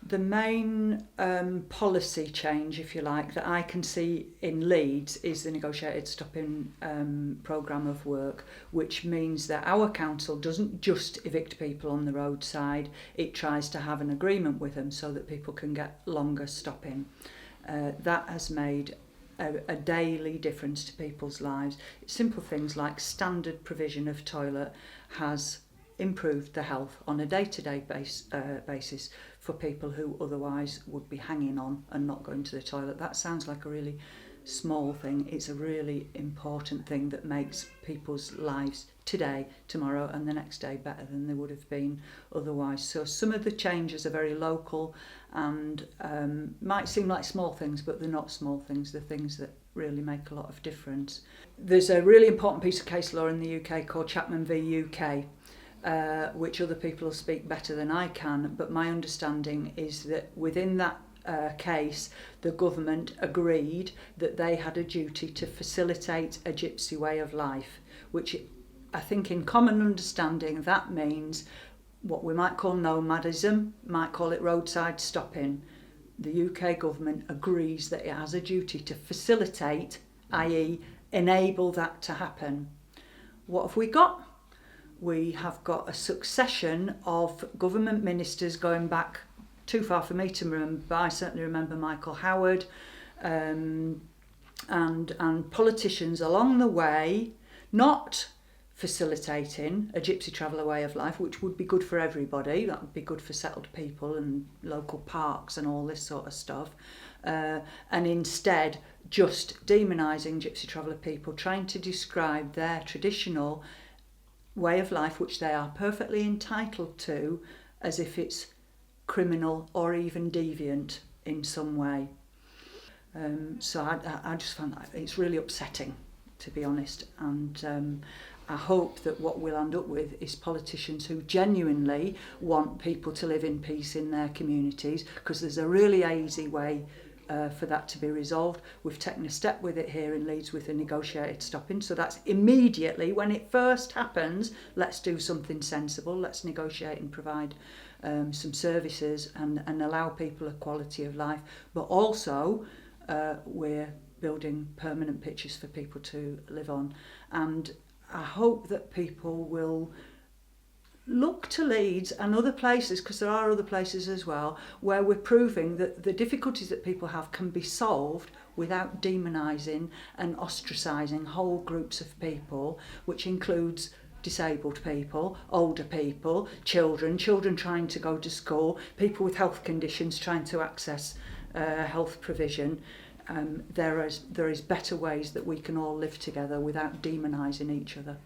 The main policy change, if you like, that I can see in Leeds is the negotiated stopping programme of work, which means that our council doesn't just evict people on the roadside, it tries to have an agreement with them so that people can get longer stopping. That has made a daily difference to people's lives. Simple things like standard provision of toilet has improved the health on a day-to-day basis for people who otherwise would be hanging on and not going to the toilet. That sounds like a really small thing. It's a really important thing that makes people's lives today, tomorrow and the next day better than they would have been otherwise. So some of the changes are very local and might seem like small things, but they're not small things. They're things that really make a lot of difference. There's a really important piece of case law in the UK called Chapman v UK, which other people will speak better than I can, but my understanding is that within that case, the government agreed that they had a duty to facilitate a gypsy way of life, which I think in common understanding that means what we might call nomadism, might call it roadside stopping. The UK government agrees that it has a duty to facilitate, i.e. enable that to happen. What have we got? We have got a succession of government ministers going back too far for me to remember, but I certainly remember Michael Howard and politicians along the way not facilitating a gypsy traveller way of life, which would be good for everybody. That would be good for settled people and local parks and all this sort of stuff. And instead just demonising gypsy traveller people, trying to describe their traditional way of life, which they are perfectly entitled to, as if it's criminal or even deviant in some way. So I just find that it's really upsetting, to be honest, and I hope that what we'll end up with is politicians who genuinely want people to live in peace in their communities, because there's a really easy way for that to be resolved. We've taken a step with it here in Leeds with the negotiated stopping, so that's immediately when it first happens. Let's do something sensible, let's negotiate and provide some services and allow people a quality of life, but also we're building permanent pitches for people to live on. And I hope that people will look to Leeds and other places, because there are other places as well, where we're proving that the difficulties that people have can be solved without demonising and ostracising whole groups of people, which includes disabled people, older people, children trying to go to school, people with health conditions trying to access health provision. There is better ways that we can all live together without demonising each other.